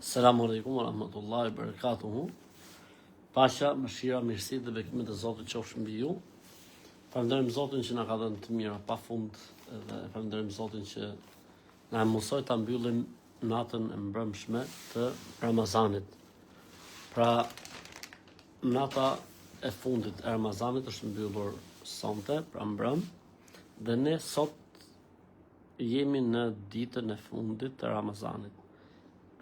Selamu alaikum wa rahmatullahi wa barakatuhu. Pasha, mëshira, mirësi dhe bekimet e Zotit qofshin mbi ju. Falenderojmë Zotin që na ka dhënë të mira pa fund dhe falenderojmë Zotin që na mësoi ta mbyllim natën e mbrëmshme të Ramazanit. Pra, nata e fundit e Ramazanit është mbyllur sonte, pra mbrëm, dhe ne sot jemi në ditën e fundit të Ramazanit.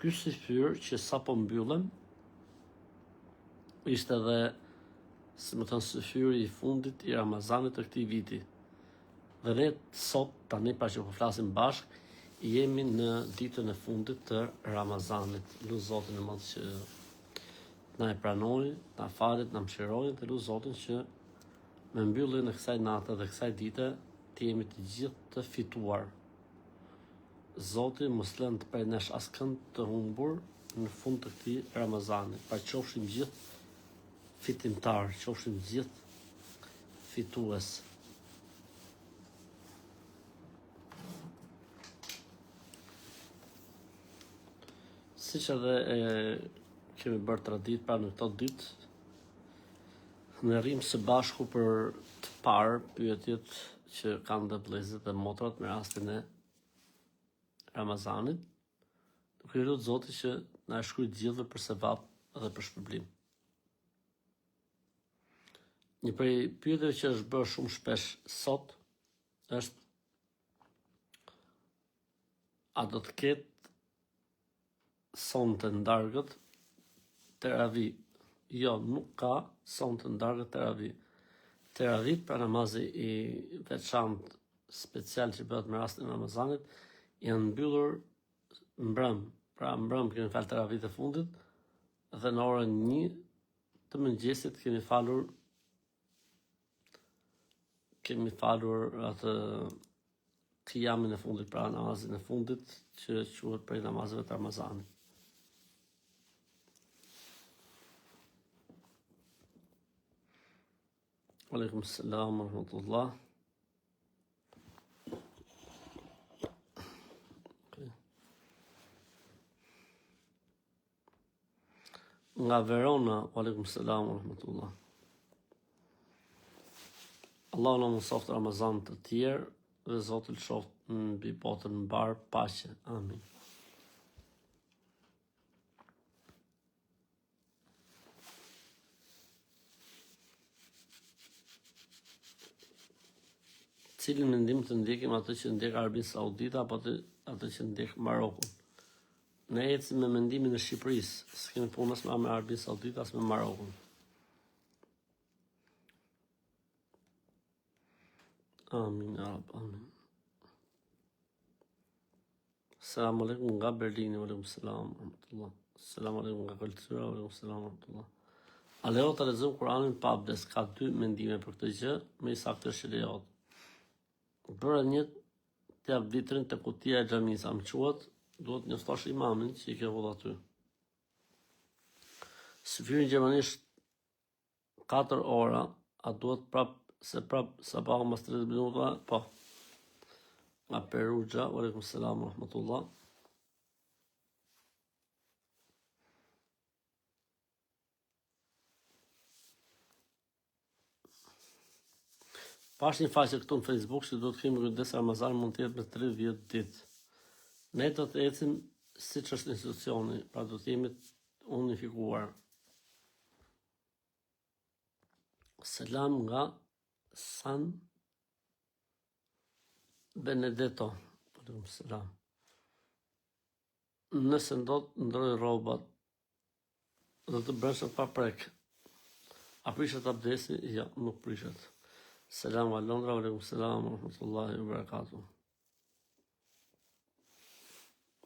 Ky syfyr që sapo mbyllëm ishte edhe, si më thënë, syfyri i fundit i Ramazanit të këtij viti. Dhe ne sot, tani pa që po flasim bashk, jemi në ditën e fundit të Ramazanit. Lut Zotin e Madh që na e pranoi, na falet, na mëshiroi dhe lut Zotin që me mbylljen e kësaj nate dhe kësaj dite të jemi të gjithë të fituar. Zoti mos lënë të prej nesh askënd të humbur në fund të këtij Ramazani. Pa qofshim gjithë fitimtar, qofshim gjithë fitues. Siç edhe kemi bërë tradit pra në këto ditë, ne rrim së bashku për të parë pyetjet që kanë dhe vëllezërit dhe motrat me rastin e Ramazanit, duke lutur Zotit që na e shkruaj gjithëve për sevap dhe për shpërblim. Një prej pyetjeve që është bërë shumë shpesh sot është: a do të ketë sonte ndargët teravi? Jo, nuk ka sonte ndargët teravi. Teravit, pra namazi i veçantë special që bëhet me rastin e Ramazanit, janë mbyllur mbrëm. Pra mbrëm kemi falë teravit e fundit dhe në orën 1 të mëngjesit kemi falur atë qiyamin e fundit, pra namazin e fundit që quhet prej namazeve të Ramazanit. Aleikum selam wa rahmatullah. Nga Verona, aleikum selam wa rahmatullah. Allah na mësoft Ramazan të tjerë dhe Zoti lëshoft mbi botën mbar paqe. Amin. Cilin mendim të ndjekim, atë që ndjek Arabinë Saudite apo atë që ndjek Marokun? Ne ecim me mendimin e Shqipërisë, s'kemi punë as me Arabinë Saudite as me Marokun. Amin, Arab, amin. Selamu alaikum nga Berlini, aleikum selam, rahmatullah. Selamu alaikum nga Kultura, aleikum selam, rahmatullah. A lejohet të lexojmë Kur'anin pa abdes? Ka dy mendime për këtë gjë, më i saktë është lejohet. Bëra një të jap vitrin të kutia e xhamisë, më quhet, duhet njoftosh imamin që i ke vëllë aty. Syfyrin gjermanisht 4 ora, a duhet prap sabahu mas 30 minuta? Po. Nga Perugia, aleikum selam, rahmatullah. Pash një faqe këtu në Facebook që duhet kemi kujdes Ramazan mund të jetë me 30 ditë. Ne do të ecim siç është institucioni, pra do të jemi unifikuar. Selam nga San Benedetto. Aleikum selam. Nëse ndot ndroj rrobat, do të bësh pa prek. A prishet abdesi? Jo, nuk prishet. Selam nga Londra, aleikum selam, rahmatullahi wa barakatuh.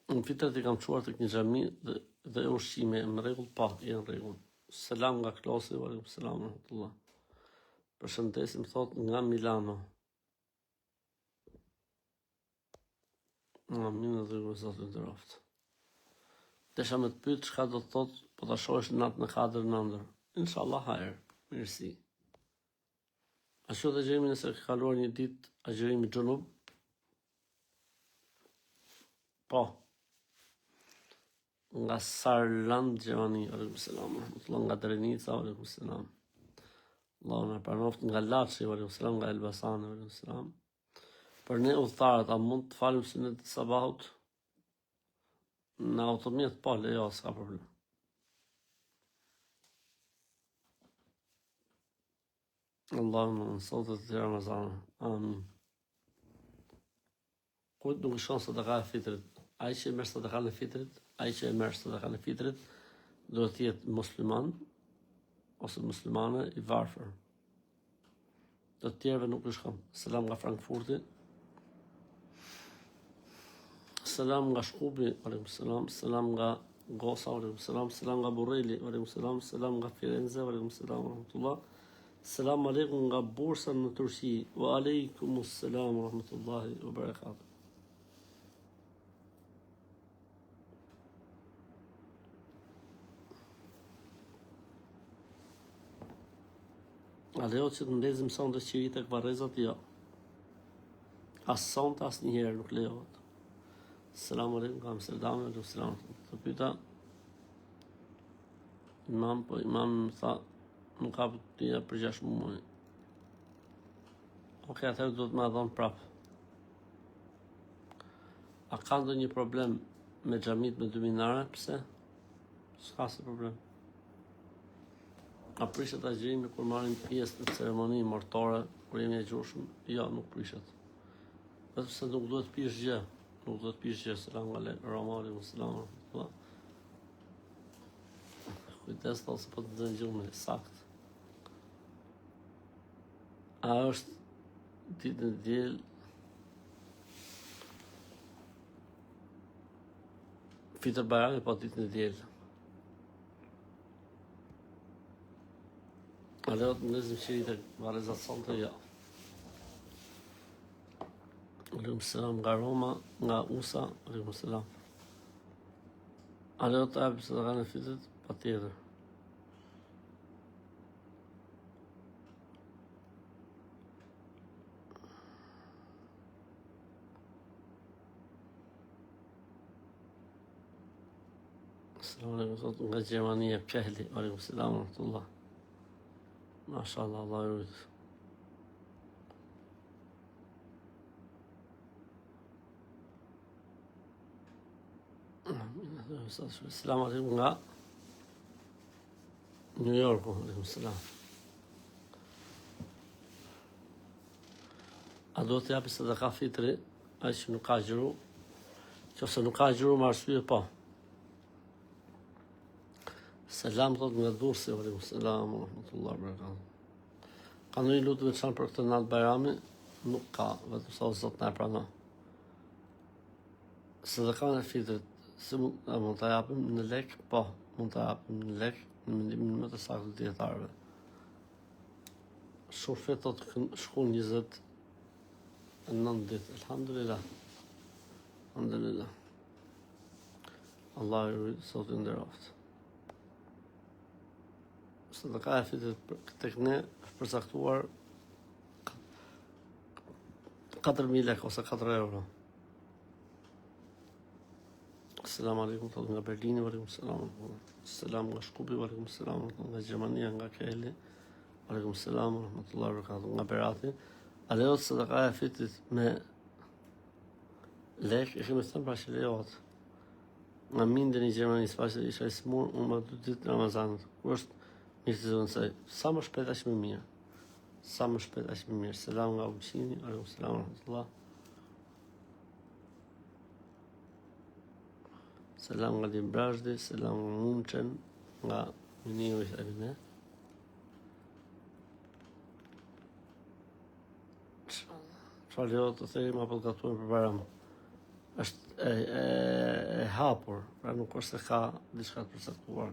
Në fitret i kam quar të një xhami dhe ushqime, në rregull? Po, janë në rregull. Selam nga Klosi, aleikum selam, rahmatullah. Përshëndesim, thot nga Milano. Amin dhe dhe Zotit të raftë. Desha me të pyet çka do të thot po ta shohësh natën e katërt në ëndër. Inshallah hajër, mirësi. A që dhe gjemi nëse ka kaluar një ditë agjërimi xhunub? Po. nga Sarland, Gjermani, aleikum selam, rahmatullah, nga Drenica, aleikum selam. Allahu na pranoft nga Laçi, aleikum selam, nga Elbasan, aleikum selam. Për ne udhëtarët, a mund të falim sunet e sabahut? Në automjet, po, lejo, s'ka problem. Allahumma në sotet të Ramazan. Amin. Kujt nuk shkon sadaka e fitrit? Ai që e merr sadaka e fitrit, duhet të jetë musliman ose muslimane i varfër. Të tjerëve nuk i shkon. Selam nga Frankfurti. Selam nga Shkubi, aleikum selam. Selam nga Gosa, aleikum selam. Selam nga Burreli, aleikum selam. Selam nga Firenze, aleikum selam, rahmatullah. Selam aleikum nga Bursa në Turqi. Wa aleikum selam, rahmatullahi wa barakatuh. A lejo që të ndezim sonte qiri tek varrezat? Jo. As sonte, as njëherë nuk lejohet. Selam aleikum nga Amsterdam, aleikum selam. Të pyeta imam, po imam më tha nuk ka pëtia për 6 muaj. Ok, atëherë duhet më dhon prap. A ka ndonjë problem me xhamit me 2 minare? Pse? S'ka si problem. A prishet agjërimi kur marrin pjesë në ceremoni martore, kur jemi e gjushëm? Jo, nuk prishet. Vetëm se nuk duhet pish gjë. Nuk duhet pish gjë, selam nga Roma, aleikum selam. Kujdes ose po të nxjerr gjumë, sakt. A është ditë në diel? Fitër Bajrami, po ditë në diel. A lejohet në ndezim qiri të varrezat sonte? Jo. Aleikum selam nga Roma, nga USA, aleikum selam. A lejohet të japim sadaka e fitrit? Patjetër. Selam aleikum nga Gjermania, Kehli, aleikum selam, rahmatullah. Mashallah, Allah ju rrit. Selam aleikum nga New Yorku, aleikum selam. A do të japi sadaka fitri ai që nuk ka agjëru? Nëse nuk ka agjëru me arsye, po. Selam thot nga Durrësi, aleikum selam, rahmatullah, barakatuh. Ka ndonjë lutje veçantë për këtë natë Bajrami? Nuk ka, vetëm sa Zot na e pranon. Sadaka e fitrit, si mund ta japim në lek? Po, mund ta japim në lek në mendimin më të saktë të dietarëve. Shurfet të shkon 29 ditë. Alhamdulillah. Alhamdulillah. Allah ju sot i nderoft. Sadaka e fitrit tek ne është përcaktuar 4.000 lek ose 4 euro. Selam aleikum nga Berlini, aleikum selam. Selam nga Shkupi, aleikum selam nga Gjermania, nga Kehli. Aleikum selam, rahmatullahi wa barakatuh, nga Berati. A lejohet sadaka e fitrit me lek? E kemi thënë pra që lejohet. Nga Minden i Gjermanisë, pashë isha i smur, unë më 2 ditë Ramazanit. Kur është mirë të zonë se sa më shpejt aq më mirë. Sa më shpejt aq më mirë. Selam nga Uqini, aleikum selam, rahmatullah. Selam nga Limbrazhdi, selam nga Mumçen, nga Miniu i Evine. Çfarë lejohet të themi apo të gatuim për Bajram? Është e hapur, pra nuk është se ka diçka të përcaktuar.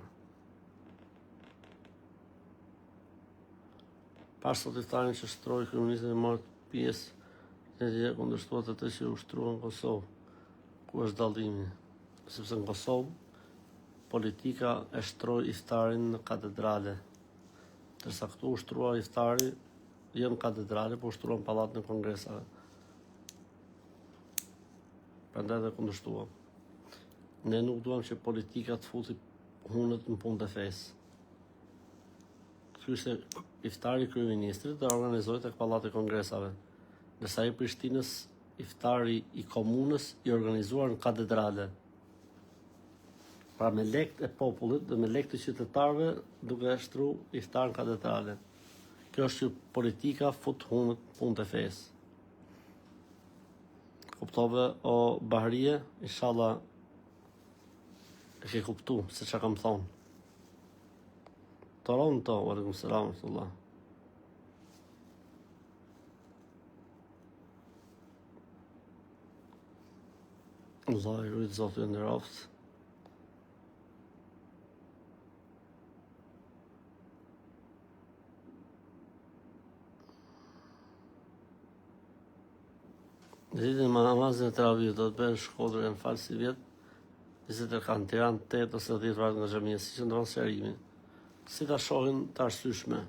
Pas sot iftarin që shtroi kryeministri e marrë pjesë në të kundërshtuar atë që ushtruan në Kosovë. Ku është dallimi? Sepse në Kosovë politika e shtroi iftarin në katedrale. Ndërsa këtu ushtrua iftari jo në katedrale, po ushtruan në pallatin e kongresave. Prandaj dhe kundërshtuam. Ne nuk duam që politika të futi hunët në punë të fesë. Ky ishte iftari kryeministrit dhe organizoi tek pallati i kongresave. Ndërsa i Prishtinës iftari i komunës i organizuar në katedrale. Pra me lekt e popullit dhe me lekt të qytetarëve duke shtru iftar në katedrale. Kjo është që politika fut hunët në punë të fesë. Kuptove o Bahrie, inshallah e ke kuptu se çka kam thonë. Toronto, aleikum selam tullah. Allah i rujt Zotë në raftë. Ditën me namazin e teravihut do të bëhen Shkodër janë falë si vjetë, 20 kanë Tiranë 8 ose 10 vartë nga xhamia, si që ndronë sherimi. Si ta shohin të arsyeshme.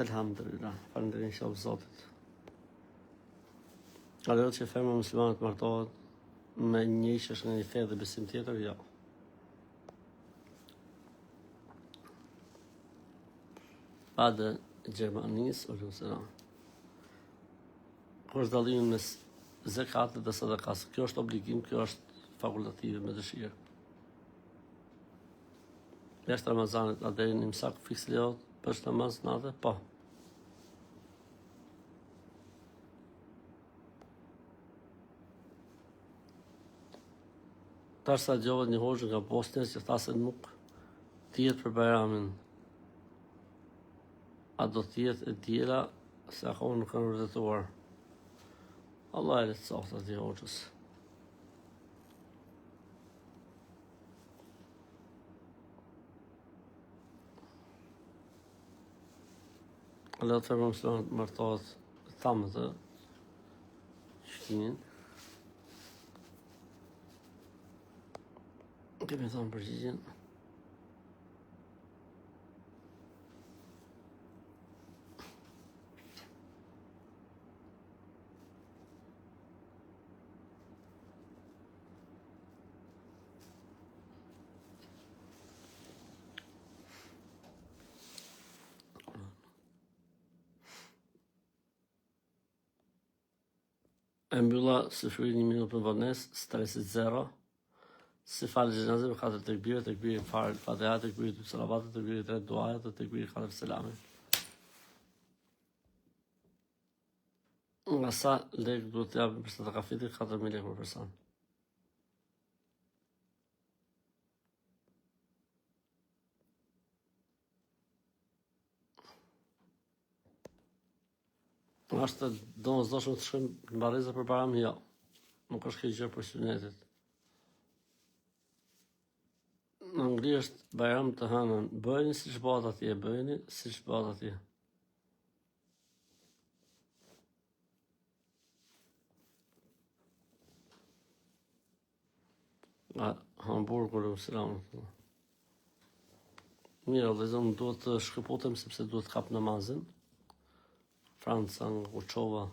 Elhamdulillah, falënderim shoh Zotit. A lejohet që femra muslimane të martohet me një që është nga një fe dhe besim tjetër? Jo. Padë Gjermanisë, o lësëra. Kur është dallimi mes zakatit dhe sadakas? Kjo është obligim, kjo është fakultative me dëshirë. Jashtë Ramazanit, a deri në imsak fiks lejohet për namaz natë? Po. Tash sa dëgjohet një hoxhë nga Bosnia që tha se nuk tihet për Bajramin. A do t'jetë e tjera se akoma nuk kanë vërtetuar. Allah e lehtësoft atij hoxhës. Ale të femra muslimane të martohet thamë të shkimin. Kemi thonë përgjigjen. E mbylla së shuri 1 minutë për vonesë, stresit 0. Si falë xhenazën me 4 tekbire farë Fatiha, tekbire 2 salavatet, tekbire 3 duaja dhe tekbire 4 selamin. Nga sa lekë duhet të japim për sadaka fitri? 4.000 lekë për person. Është domosdoshme të shkojmë në Barreza për Bajram? Jo. Nuk është kjo gjë për sunetit. Në Angli është Bajram të hënën. Bëjeni siç bëhet atje, bëjeni siç bëhet atje. Hamburgur, selam. Mirë, dhe zonë duhet të shkëputem sepse duhet të kap namazin. Franca, nga Kuçova.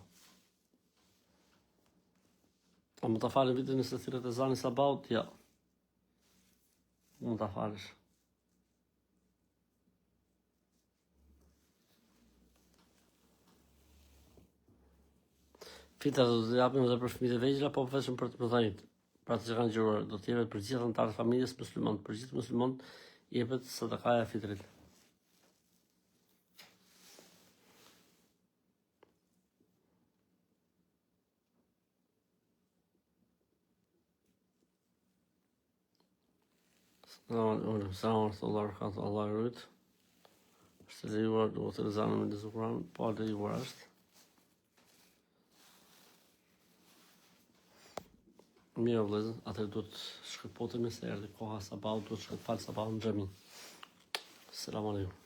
A më ta falë vitin nëse thirret e zani sabaut? Ja. Mund ta falësh. Fita do të japim edhe për fëmijët e vegjël apo vetëm për të mëdhenjt? Pra të që kanë gjuruar, do të jepet për gjithë anëtarët e familjes musliman, për gjithë muslimanët jepet sadakaja e fitrit. Allah e rujt. Është e lejuar, duhet të lezanë me lezu Kur'an, po e lejuar është. Mirë vëllezër, atëherë duhet shkëputemi se erdhi koha sabaut, duhet falë sabaut në xhami. Selam aleikum.